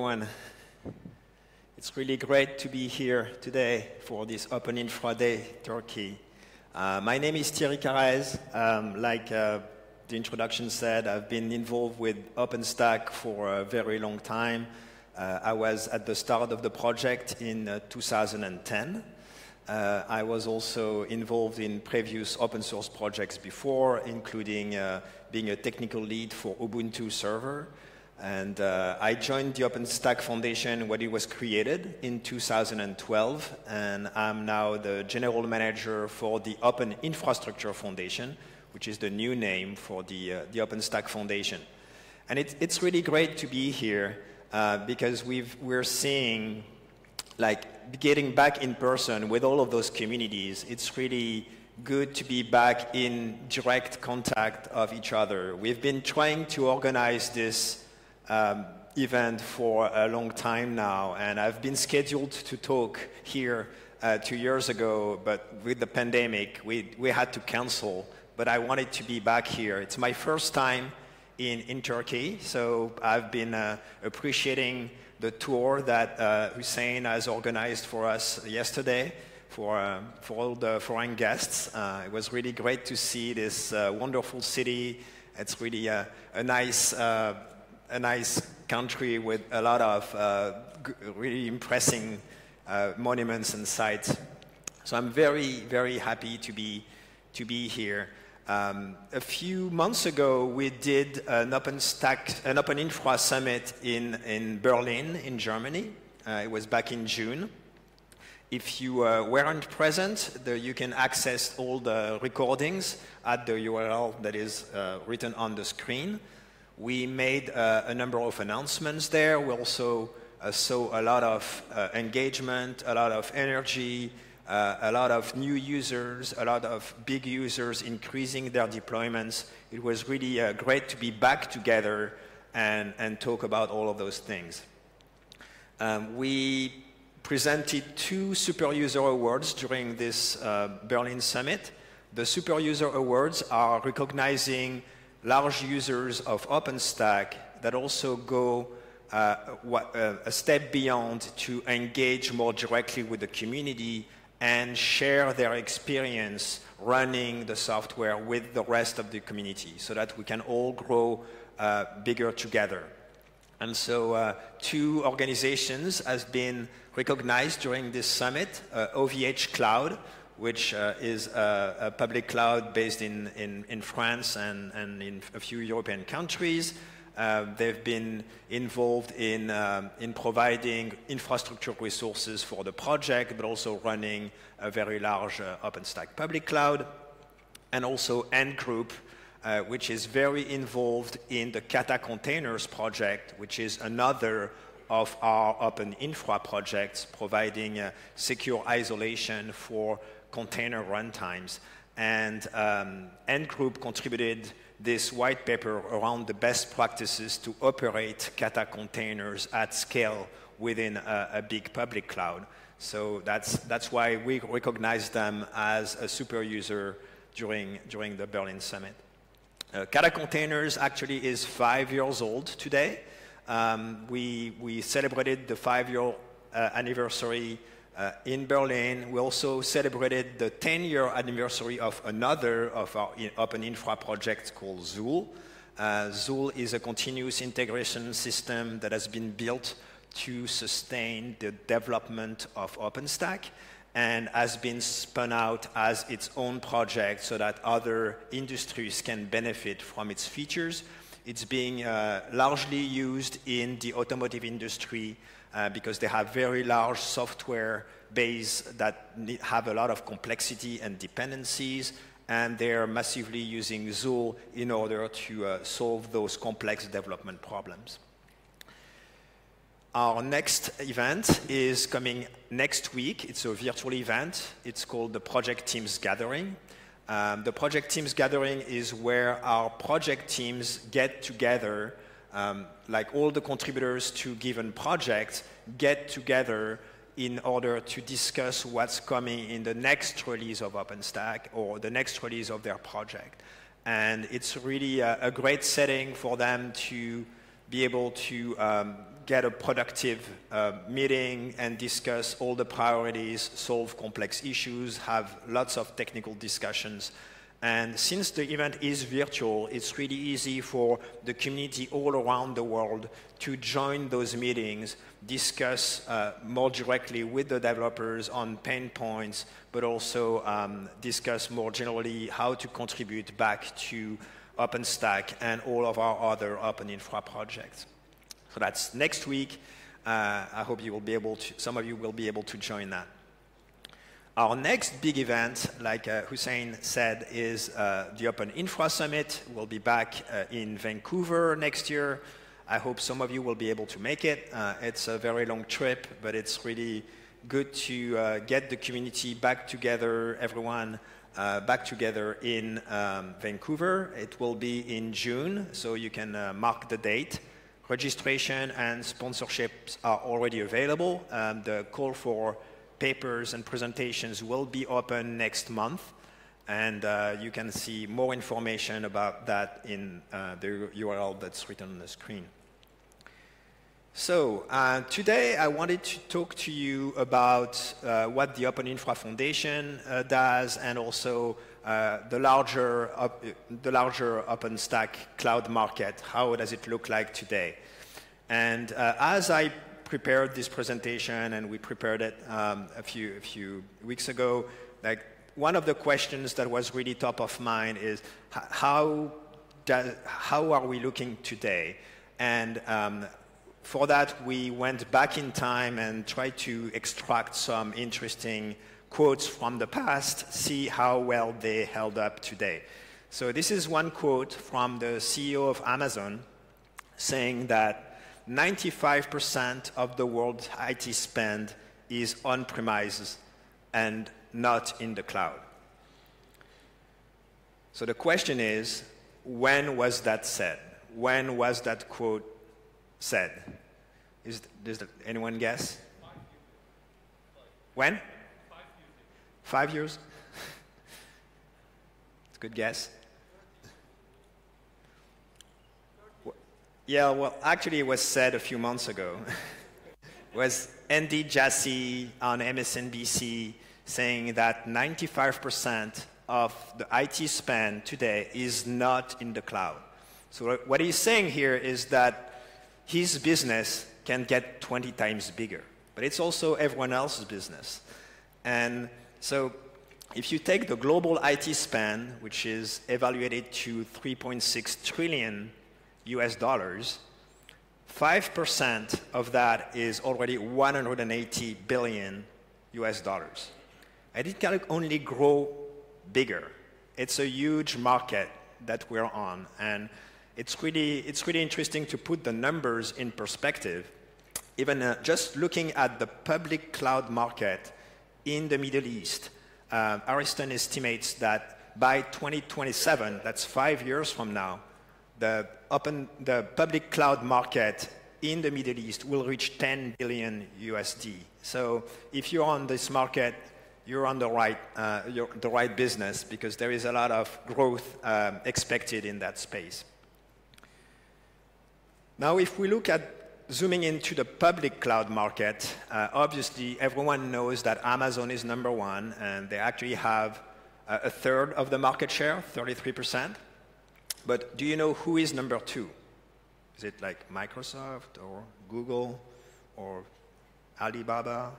everyone. It's really great to be here today for this Open Infra Day Turkey. My name is Thierry CARREZ. Like the introduction said, I've been involved with OpenStack for a very long time. I was at the start of the project in 2010. I was also involved in previous open source projects before, including being a technical lead for Ubuntu server. And I joined the OpenStack Foundation when it was created in 2012, and I'm now the general manager for the Open Infrastructure Foundation, which is the new name for the OpenStack Foundation. And it's really great to be here because we're seeing, like, getting back in person with all of those communities. It's really good to be back in direct contact of each other. We've been trying to organize this event for a long time now, and I've been scheduled to talk here 2 years ago, but with the pandemic, we had to cancel, but I wanted to be back here. It's my first time in Turkey, so I've been appreciating the tour that Hussein has organized for us yesterday for all the foreign guests. It was really great to see this wonderful city. It's really a nice country with a lot of really impressive monuments and sites. So I'm very, very happy to be here. A few months ago, we did an Open Infra Summit in Berlin, in Germany. It was back in June. If you weren't present, you can access all the recordings at the URL that is written on the screen. We made a number of announcements there. We also saw a lot of engagement, a lot of energy, a lot of new users, a lot of big users increasing their deployments. It was really great to be back together and talk about all of those things. We presented 2 Super User Awards during this Berlin Summit. The Super User Awards are recognizing large users of OpenStack that also go a step beyond to engage more directly with the community and share their experience running the software with the rest of the community so that we can all grow bigger together. And so 2 organizations have been recognized during this summit, OVH Cloud, which is a public cloud based in France and in a few European countries. They've been involved in providing infrastructure resources for the project, but also running a very large OpenStack public cloud. And also Ant Group, which is very involved in the Kata Containers project, which is another of our Open Infra projects, providing secure isolation for container runtimes. And Ant Group contributed this white paper around the best practices to operate Kata containers at scale within a big public cloud. So that's why we recognize them as a super user during the Berlin Summit. Kata containers actually is 5 years old today. We celebrated the 5-year anniversary in Berlin. We also celebrated the 10-year anniversary of another of our Open Infra projects called Zool. Zool is a continuous integration system that has been built to sustain the development of OpenStack and has been spun out as its own project so that other industries can benefit from its features. It's being largely used in the automotive industry because they have very large software base that have a lot of complexity and dependencies, and they're massively using Zool in order to solve those complex development problems. Our next event is coming next week. It's a virtual event. It's called the Project Teams Gathering. The Project Teams Gathering is where our project teams get together, like all the contributors to given projects get together in order to discuss what's coming in the next release of OpenStack or the next release of their project. And it's really a great setting for them to be able to get a productive meeting and discuss all the priorities, solve complex issues, have lots of technical discussions. And since the event is virtual, it's really easy for the community all around the world to join those meetings, discuss more directly with the developers on pain points, but also discuss more generally how to contribute back to OpenStack and all of our other Open Infra projects. So that's next week. I hope you will be able to, some of you will be able to join that. Our next big event, like Hussein said, is the Open Infra Summit. We'll be back in Vancouver next year. I hope some of you will be able to make it. It's a very long trip, but it's really good to get the community back together, everyone back together in Vancouver. It will be in June, so you can mark the date. Registration and sponsorships are already available. The call for papers and presentations will be open next month, and you can see more information about that in the URL that's written on the screen. So today I wanted to talk to you about what the Open Infra Foundation does, and also the larger OpenStack cloud market. How does it look like today? And as I prepared this presentation, and we prepared it a few weeks ago, like one of the questions that was really top of mind is how are we looking today? And for that, we went back in time and tried to extract some interesting quotes from the past, see how well they held up today. So this is one quote from the CEO of Amazon saying that 95% of the world's IT spend is on-premises and not in the cloud. So the question is, when was that said? When was that quote said? Does anyone guess? 5 years. When? 5 years. 5 years? It's a good guess. Yeah, well, actually it was said a few months ago. It was Andy Jassy on MSNBC saying that 95% of the IT spend today is not in the cloud. So what he's saying here is that his business can get 20 times bigger, but it's also everyone else's business. And so if you take the global IT spend, which is evaluated to $3.6 trillion US dollars, 5% of that is already 180 billion US dollars. And it can only grow bigger. It's a huge market that we're on, and it's really interesting to put the numbers in perspective. Even just looking at the public cloud market in the Middle East, Ariston estimates that by 2027, that's 5 years from now, the public cloud market in the Middle East will reach 10 billion USD. So if you're on this market, you're on the right business, because there is a lot of growth expected in that space. Now, if we look at zooming into the public cloud market, obviously everyone knows that Amazon is number one, and they actually have a third of the market share, 33%. But do you know who is number two? Is it like Microsoft or Google or Alibaba?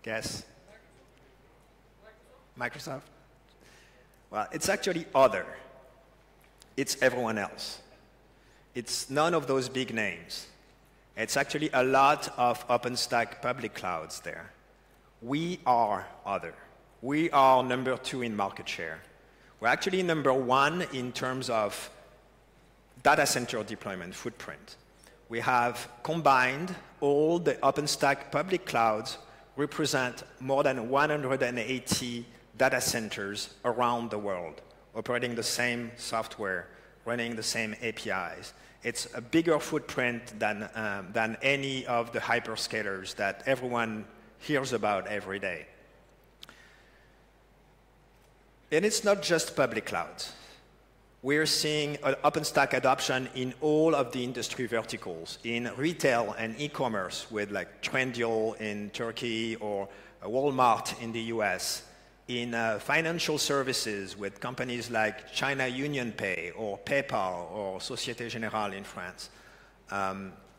Guess? Microsoft? Well, it's actually other. It's everyone else. It's none of those big names. It's actually a lot of OpenStack public clouds there. We are other. We are number two in market share. We're actually number one in terms of data center deployment footprint. We have combined all the OpenStack public clouds represent more than 180 data centers around the world, operating the same software, running the same APIs. It's a bigger footprint than any of the hyperscalers that everyone hears about every day. And it's not just public clouds. we're seeing OpenStack adoption in all of the industry verticals, in retail and e-commerce with like Trendyol in Turkey or Walmart in the US, in financial services with companies like China UnionPay or PayPal or Société Générale in France,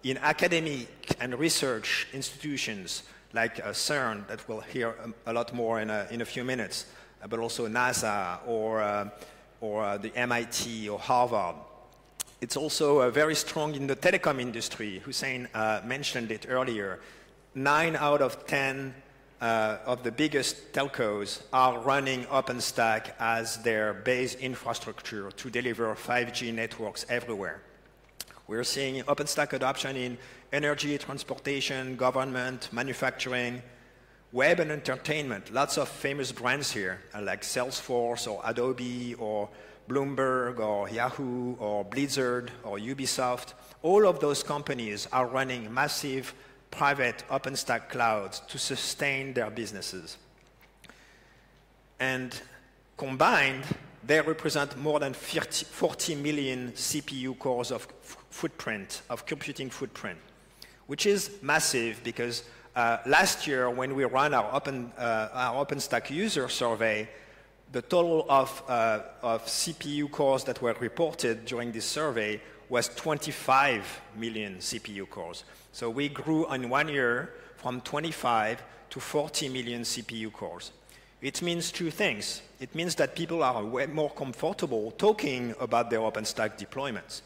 in academic and research institutions like CERN, that we'll hear a lot more in a few minutes, but also NASA or the MIT or Harvard. It's also very strong in the telecom industry. Hussein mentioned it earlier. 9 out of 10 of the biggest telcos are running OpenStack as their base infrastructure to deliver 5G networks everywhere. We're seeing OpenStack adoption in energy, transportation, government, manufacturing, web and entertainment. Lots of famous brands here, like Salesforce or Adobe or Bloomberg or Yahoo or Blizzard or Ubisoft. All of those companies are running massive private OpenStack clouds to sustain their businesses. And combined, they represent more than 40 million CPU cores of footprint, of computing footprint, which is massive because last year when we ran our OpenStack user survey, the total of CPU cores that were reported during this survey was 25 million CPU cores. So we grew in 1 year from 25 to 40 million CPU cores. It means two things. It means that people are way more comfortable talking about their OpenStack deployments.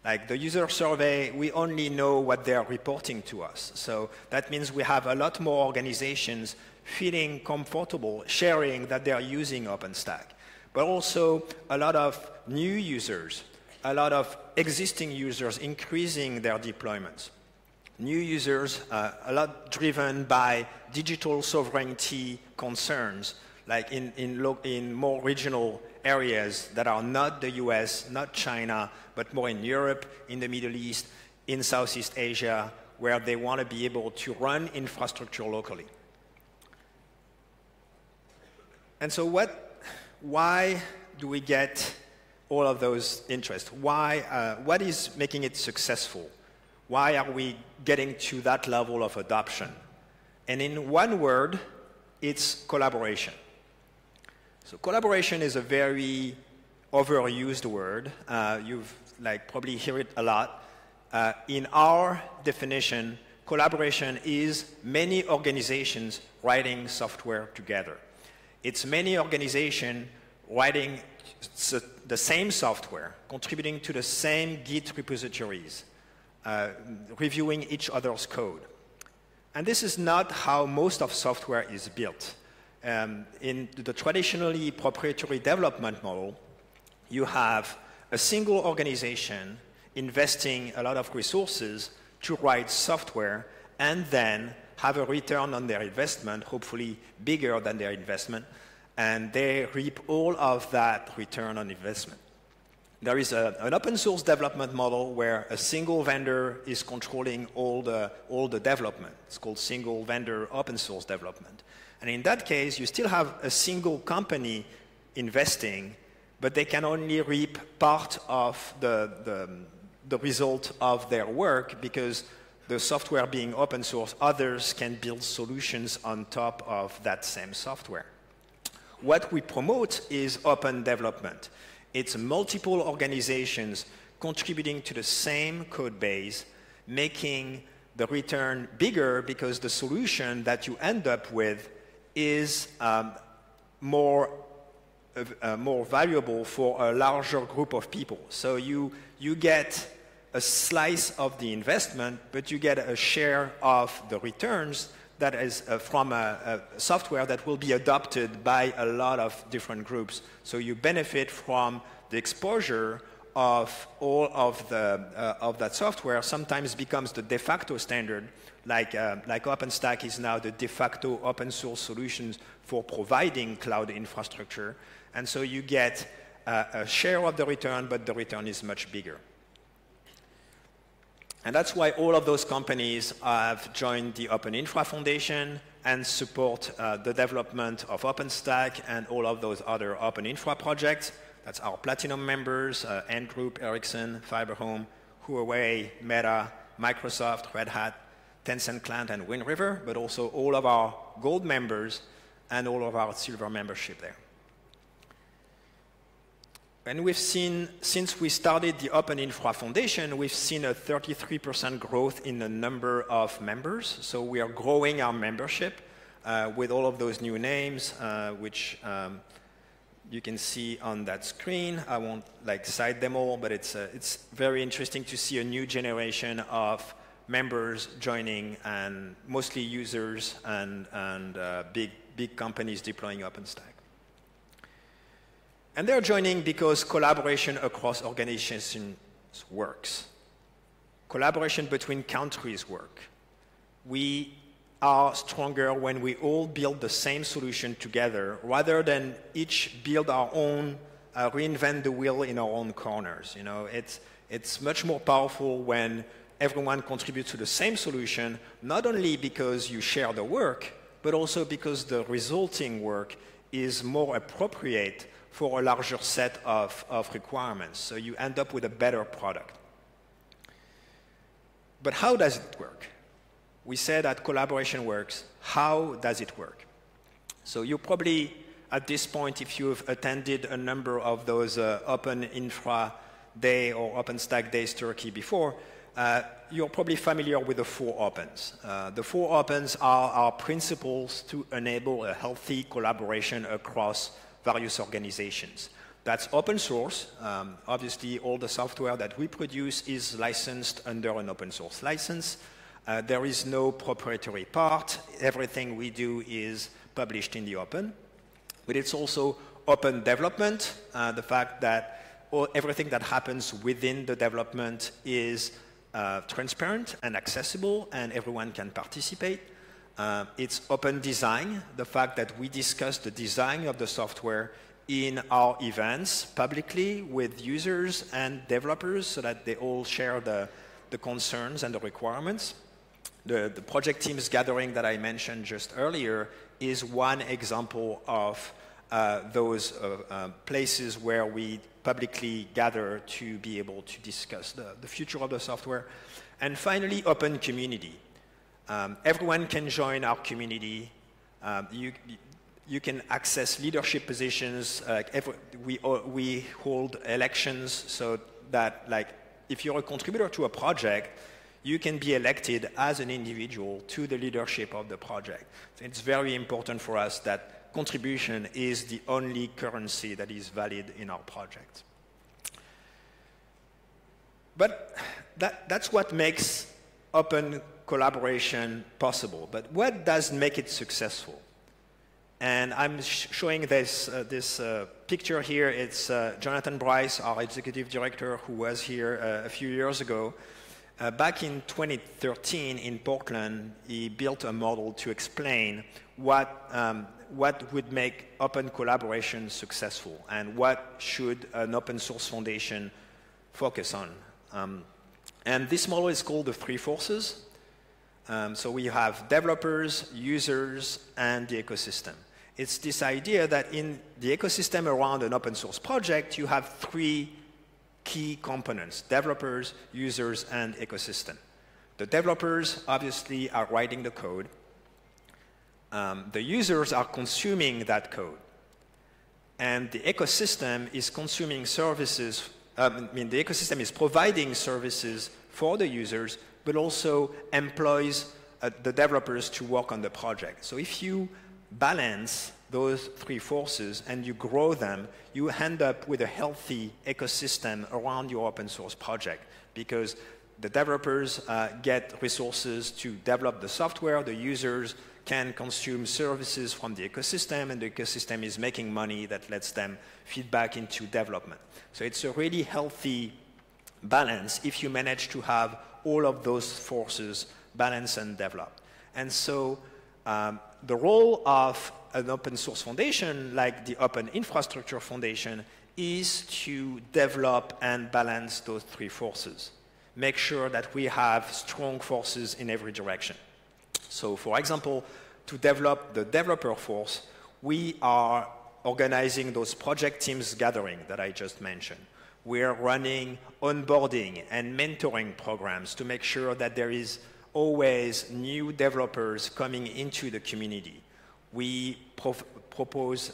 Like the user survey, we only know what they are reporting to us. So that means we have a lot more organizations feeling comfortable sharing that they are using OpenStack. But also a lot of new users, a lot of existing users increasing their deployments. New users, a lot driven by digital sovereignty concerns, like in more regional areas that are not the US, not China, but more in Europe, in the Middle East, in Southeast Asia, where they want to be able to run infrastructure locally. And so why do we get all of those interests? What is making it successful? Why are we getting to that level of adoption? And in one word, it's collaboration. So collaboration is a very overused word. You've probably hear it a lot. In our definition, collaboration is many organizations writing software together. It's many organizations writing the same software, contributing to the same Git repositories, reviewing each other's code. And this is not how most of software is built. In the traditionally proprietary development model, you have a single organization investing a lot of resources to write software and then have a return on their investment, hopefully bigger than their investment, and they reap all of that return on investment. There is an open source development model where a single vendor is controlling all the development. It's called single vendor open source development. And in that case, you still have a single company investing, but they can only reap part of the result of their work because the software being open source, others can build solutions on top of that same software. What we promote is open development. It's multiple organizations contributing to the same code base, making the return bigger because the solution that you end up with is more valuable for a larger group of people. So you get a slice of the investment, but you get a share of the returns that is from a software that will be adopted by a lot of different groups. So you benefit from the exposure of all of that software. Sometimes becomes the de facto standard, like OpenStack is now the de facto open source solutions for providing cloud infrastructure. And so you get a share of the return, but the return is much bigger. And that's why all of those companies have joined the Open Infra Foundation and support the development of OpenStack and all of those other Open Infra projects That's our platinum members, Ant Group, Ericsson, Fiberhome, Huawei, Meta, Microsoft, Red Hat, Tencent Cloud, and Wind River, but also all of our gold members and all of our silver membership there. And we've seen, since we started the Open Infra Foundation, we've seen a 33% growth in the number of members. So we are growing our membership with all of those new names, which you can see on that screen. I won't cite them all, but it's very interesting to see a new generation of members joining, and mostly users and big companies deploying OpenStack. And they're joining because collaboration across organizations works. Collaboration between countries work. We are stronger when we all build the same solution together, rather than each build our own, reinvent the wheel in our own corners. You know, it's much more powerful when everyone contributes to the same solution, not only because you share the work, but also because the resulting work is more appropriate for a larger set of requirements. So you end up with a better product. But how does it work? We said that collaboration works. How does it work? So you probably, at this point, if you've attended a number of those Open Infra Day or OpenStack Days Turkey before, you're probably familiar with the 4 opens. The 4 opens are our principles to enable a healthy collaboration across various organizations. That's open source. Obviously, all the software that we produce is licensed under an open source license. There is no proprietary part. Everything we do is published in the open. But it's also open development, the fact that everything that happens within the development is transparent and accessible, and everyone can participate. It's open design, the fact that we discuss the design of the software in our events publicly with users and developers so that they all share the concerns and the requirements. The project teams gathering that I mentioned just earlier is one example of those places where we publicly gather to be able to discuss the future of the software. And finally, open community. Everyone can join our community. You can access leadership positions. We hold elections so that, if you're a contributor to a project, you can be elected as an individual to the leadership of the project. So it's very important for us that contribution is the only currency that is valid in our project. But that's what makes open collaboration possible. But what does make it successful? And I'm showing this picture here. It's Jonathan Bryce, our executive director, who was here a few years ago. Back in 2013 in Portland, he built a model to explain what would make open collaboration successful and what should an open source foundation focus on. And this model is called the 3 forces. So we have developers, users, and the ecosystem. It's this idea that in the ecosystem around an open source project, you have 3 key components: developers, users, and ecosystem. The developers obviously are writing the code. The users are consuming that code. And the ecosystem is consuming services. The ecosystem is providing services for the users, but also employs the developers to work on the project. So if you balance those 3 forces and you grow them, you end up with a healthy ecosystem around your open source project, because the developers get resources to develop the software, the users can consume services from the ecosystem, and the ecosystem is making money that lets them feed back into development. So it's a really healthy balance if you manage to have all of those forces balanced and developed. And so the role of an open source foundation like the Open Infrastructure Foundation is to develop and balance those 3 forces. Make sure that we have strong forces in every direction. So for example, to develop the developer force, we are organizing those project teams gathering that I just mentioned. We're running onboarding and mentoring programs to make sure that there is always new developers coming into the community. We propose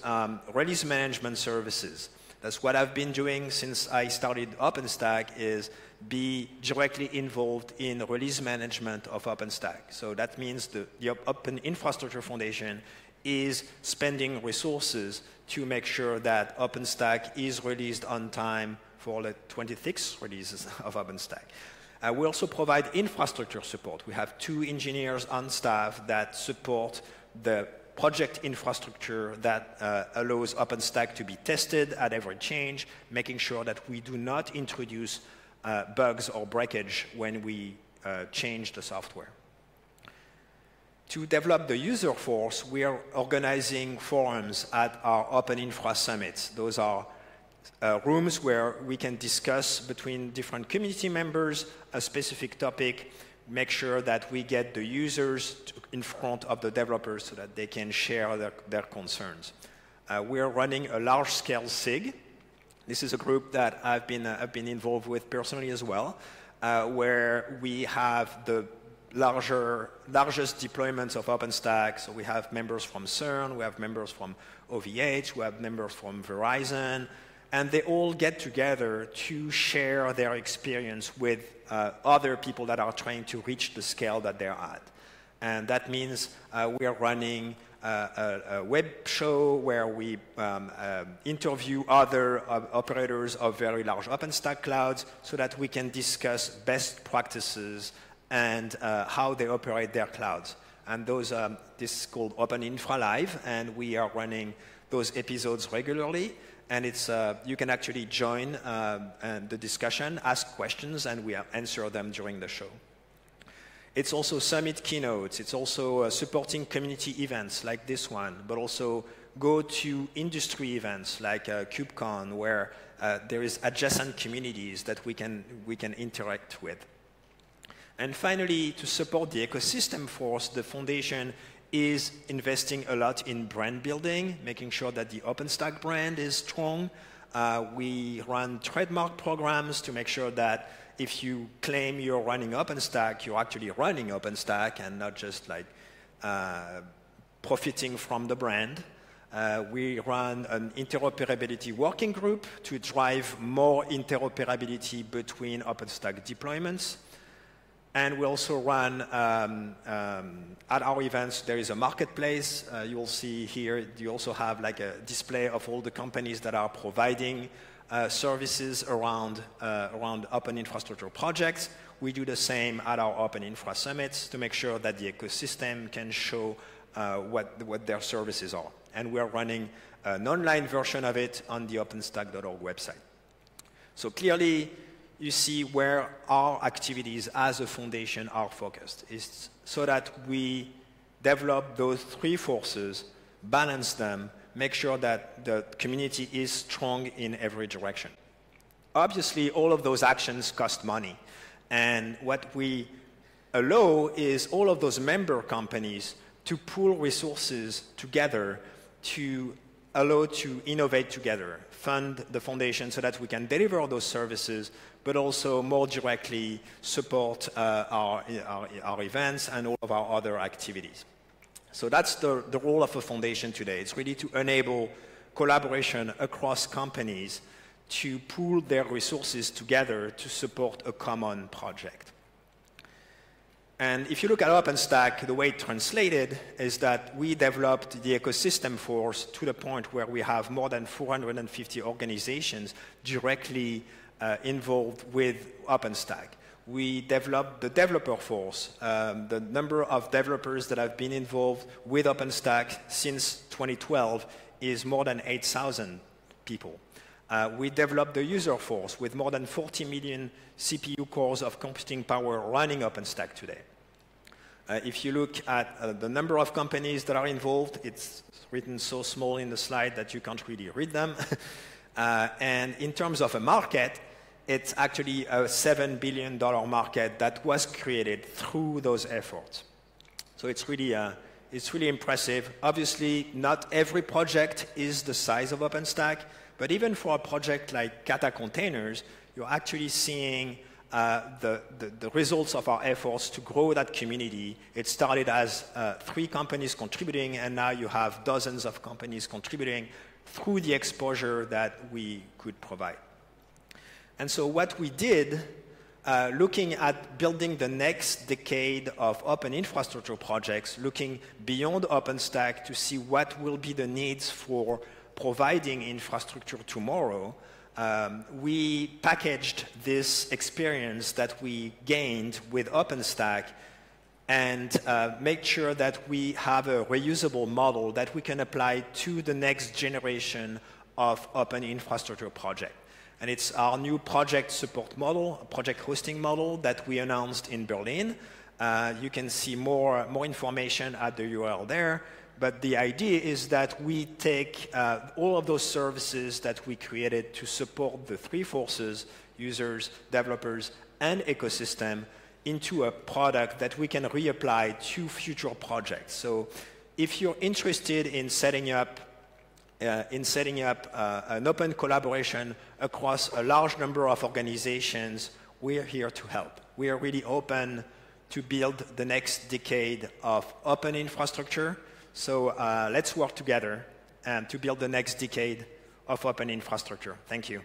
release management services. That's what I've been doing since I started OpenStack, is be directly involved in release management of OpenStack. So that means the Open Infrastructure Foundation is spending resources to make sure that OpenStack is released on time for the 26th releases of OpenStack. We also provide infrastructure support. We have 2 engineers on staff that support the project infrastructure that allows OpenStack to be tested at every change, making sure that we do not introduce bugs or breakage when we change the software. To develop the user force, we are organizing forums at our Open Infra Summits. Those are rooms where we can discuss between different community members a specific topic, make sure that we get the users in front of the developers so that they can share their concerns. We are running a large-scale SIG. This is a group that I've been involved with personally as well, where we have the largest deployments of OpenStack. So we have members from CERN, we have members from OVH, we have members from Verizon, and they all get together to share their experience with other people that are trying to reach the scale that they're at. And that means we are running a web show where we interview other operators of very large OpenStack clouds so that we can discuss best practices and how they operate their clouds. And this is called Open Infra Live, and we are running those episodes regularly. And you can actually join the discussion, ask questions, and we answer them during the show. It's also summit keynotes. It's also supporting community events like this one, but also go to industry events like KubeCon, where there is adjacent communities that we can interact with. And finally, to support the ecosystem force, the foundation is investing a lot in brand building, making sure that the OpenStack brand is strong. We run trademark programs to make sure that if you claim you're running OpenStack, you're actually running OpenStack and not just like profiting from the brand. We run an interoperability working group to drive more interoperability between OpenStack deployments. And we also run, at our events, there is a marketplace. You'll see here, you also have like a display of all the companies that are providing services around open infrastructure projects. We do the same at our Open Infra Summits to make sure that the ecosystem can show what their services are. And we're running an online version of it on the openstack.org website. So clearly, you see where our activities as a foundation are focused. It's so that we develop those 3 forces, balance them, make sure that the community is strong in every direction. Obviously, all of those actions cost money. And what we allow is all of those member companies to pool resources together to allow to innovate together, fund the foundation so that we can deliver those services, but also more directly support our events and all of our other activities. So that's the role of a foundation today. It's really to enable collaboration across companies to pool their resources together to support a common project. And if you look at OpenStack, the way it translated is that we developed the ecosystem force to the point where we have more than 450 organizations directly involved with OpenStack. We developed the developer force, the number of developers that have been involved with OpenStack since 2012 is more than 8,000 people. We developed the user force with more than 40 million CPU cores of computing power running OpenStack today. If you look at the number of companies that are involved, it's written so small in the slide that you can't really read them. And in terms of a market, it's actually a $7 billion market that was created through those efforts. So it's really It's really impressive. Obviously, not every project is the size of OpenStack, but even for a project like Kata Containers, you're actually seeing the results of our efforts to grow that community. It started as 3 companies contributing, and now you have dozens of companies contributing through the exposure that we could provide. And so what we did, looking at building the next decade of open infrastructure projects, looking beyond OpenStack to see what will be the needs for providing infrastructure tomorrow, we packaged this experience that we gained with OpenStack and make sure that we have a reusable model that we can apply to the next generation of open infrastructure project. And it's our new project support model, project hosting model that we announced in Berlin. You can see more information at the URL there. But the idea is that we take all of those services that we created to support the 3 forces, users, developers, and ecosystem, into a product that we can reapply to future projects. So if you're interested in setting up an open collaboration across a large number of organizations, we're here to help. We are really open to build the next decade of open infrastructure. So let's work together to build the next decade of open infrastructure. Thank you.